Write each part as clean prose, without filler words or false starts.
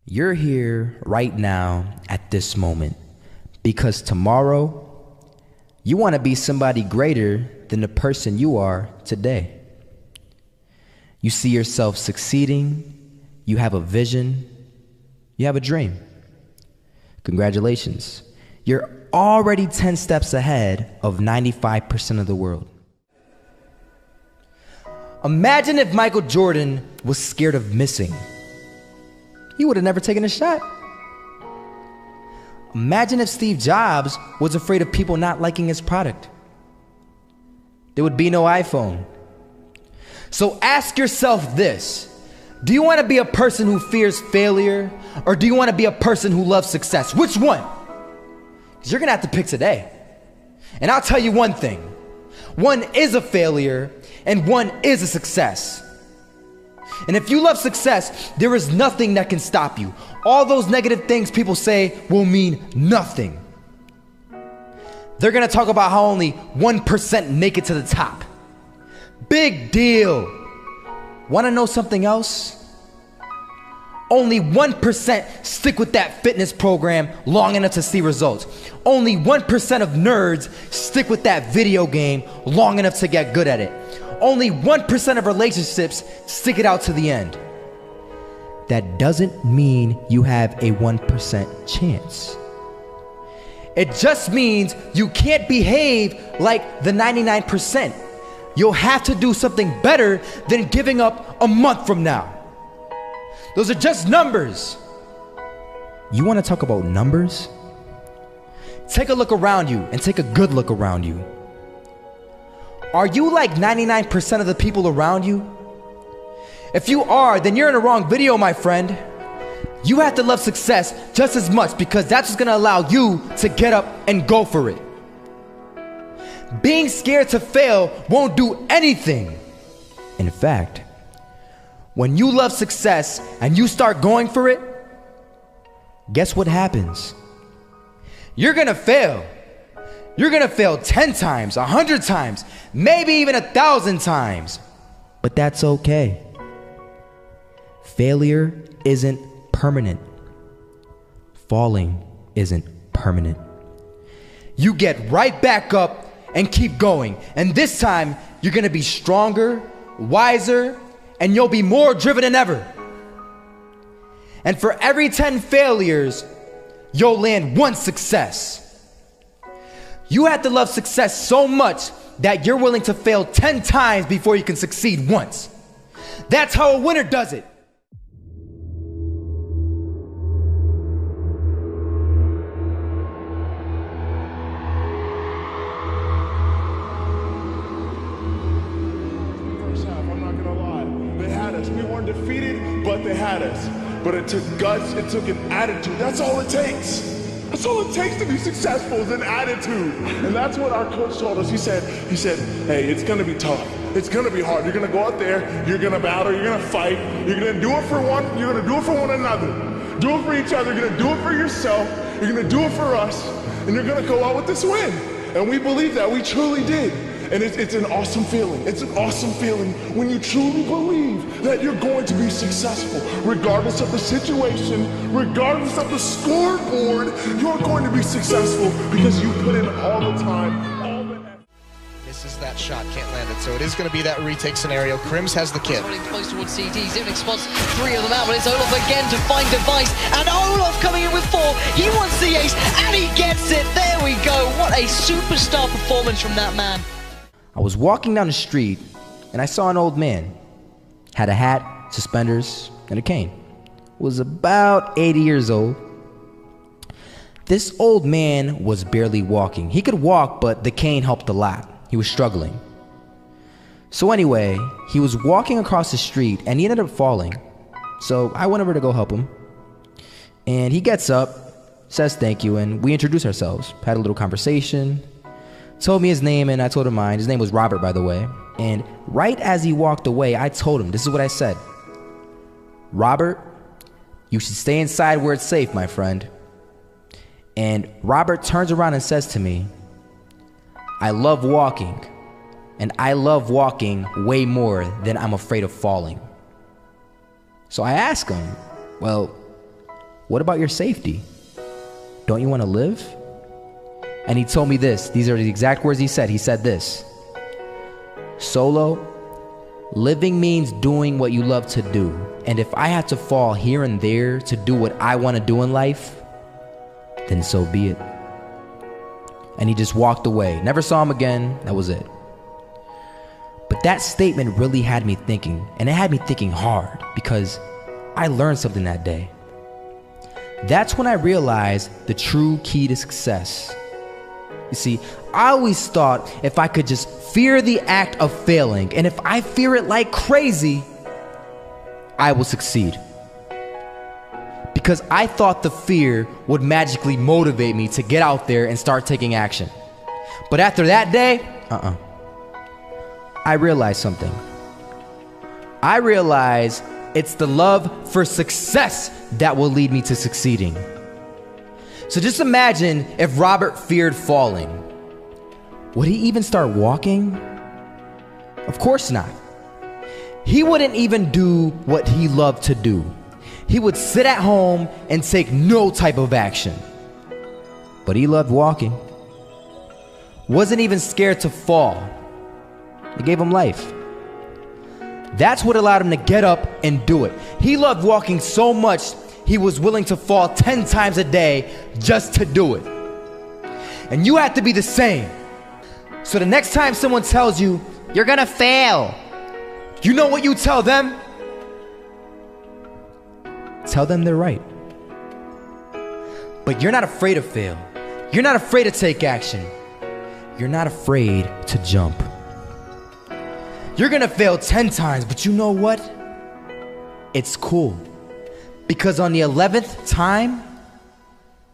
You're here right now at this moment because tomorrow you want to be somebody greater than the person you are today. You see yourself succeeding, you have a vision, you have a dream. Congratulations. You're already 10 steps ahead of 95% of the world. Imagine if Michael Jordan was scared of missing. He would have never taken a shot. Imagine if Steve Jobs was afraid of people not liking his product. There would be no iPhone. So ask yourself this: do you want to be a person who fears failure, or do you want to be a person who loves success? Which one? Because you're going to have to pick today. And I'll tell you one thing: one is a failure and one is a success. And if you love success, there is nothing that can stop you. All those negative things people say will mean nothing. They're gonna talk about how only 1% make it to the top. Big deal. Wanna know something else? Only 1% stick with that fitness program long enough to see results. Only 1% of nerds stick with that video game long enough to get good at it. Only 1% of relationships stick it out to the end. That doesn't mean you have a 1% chance. It just means you can't behave like the 99%. You'll have to do something better than giving up a month from now. Those are just numbers. You want to talk about numbers? Take a look around you and take a good look around you. Are you like 99% of the people around you? If you are, then you're in the wrong video, my friend. You have to love success just as much because that's what's gonna allow you to get up and go for it. Being scared to fail won't do anything. In fact, when you love success and you start going for it, guess what happens? You're gonna fail. You're gonna fail 10 times, 100 times, maybe even 1,000 times. But that's okay. Failure isn't permanent. Falling isn't permanent. You get right back up and keep going. And this time, you're gonna be stronger, wiser, and you'll be more driven than ever. And for every 10 failures, you'll land one success. You have to love success so much that you're willing to fail 10 times before you can succeed once. That's how a winner does it. First half, I'm not gonna lie. They had us. We weren't defeated, but they had us. But it took guts, it took an attitude. That's all it takes. That's all it takes to be successful is an attitude. And that's what our coach told us. He said, hey, it's gonna be tough. It's gonna be hard. You're gonna go out there, you're gonna battle, you're gonna fight, you're gonna do it for one, you're gonna do it for one another. Do it for each other, you're gonna do it for yourself, you're gonna do it for us, and you're gonna go out with this win. And we believe that, we truly did. And it's an awesome feeling. It's an awesome feeling when you truly believe that you're going to be successful. Regardless of the situation, regardless of the scoreboard, you're going to be successful because you put in all the time, all the effort. Misses that shot, can't land it. So it is going to be that retake scenario. Crims has the kid. Running close towards CD. Zivnik spots 3 of them out, but it's Olof again to find Device. And Olof coming in with 4. He wants the ace, and he gets it. There we go. What a superstar performance from that man. I was walking down the street and I saw an old man. Had a hat, suspenders, and a cane. Was about 80 years old. This old man was barely walking. He could walk, but the cane helped a lot. He was struggling. So anyway, he was walking across the street and he ended up falling. So I went over to go help him. And he gets up, says thank you, and we introduced ourselves. Had a little conversation. Told me his name and I told him mine. His name was Robert, by the way. And right as he walked away, I told him, this is what I said. Robert, you should stay inside where it's safe, my friend. And Robert turns around and says to me, I love walking. And I love walking way more than I'm afraid of falling. So I asked him, well, What about your safety? Don't you want to live? And he told me this. These are the exact words he said. He said this: Solo, living means doing what you love to do. And if I had to fall here and there to do what I want to do in life, then so be it. And he just walked away. Never saw him again. That was it. But that statement really had me thinking, and it had me thinking hard, because I learned something that day. That's when I realized the true key to success. You see, I always thought if I could just fear the act of failing, and if I fear it like crazy, I will succeed. Because I thought the fear would magically motivate me to get out there and start taking action. But after that day, I realized something. I realized it's the love for success that will lead me to succeeding. So just imagine if Robert feared falling. Would he even start walking? Of course not. He wouldn't even do what he loved to do. He would sit at home and take no type of action. But he loved walking. Wasn't even scared to fall. It gave him life. That's what allowed him to get up and do it. He loved walking so much, he was willing to fall 10 times a day just to do it. And you have to be the same. So the next time someone tells you, you're gonna fail, you know what you tell them? Tell them they're right. But you're not afraid to fail. You're not afraid to take action. You're not afraid to jump. You're gonna fail 10 times, but you know what? It's cool. Because on the 11th time,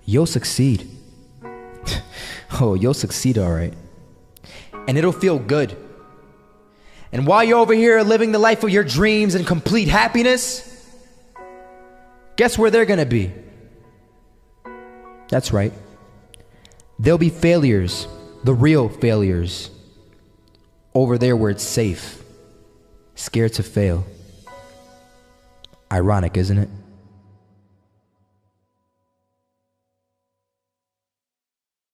you'll succeed. Oh, you'll succeed, all right. And it'll feel good. And while you're over here living the life of your dreams and complete happiness, guess where they're gonna be? That's right. They'll be failures, the real failures. Over there where it's safe, scared to fail. Ironic, isn't it?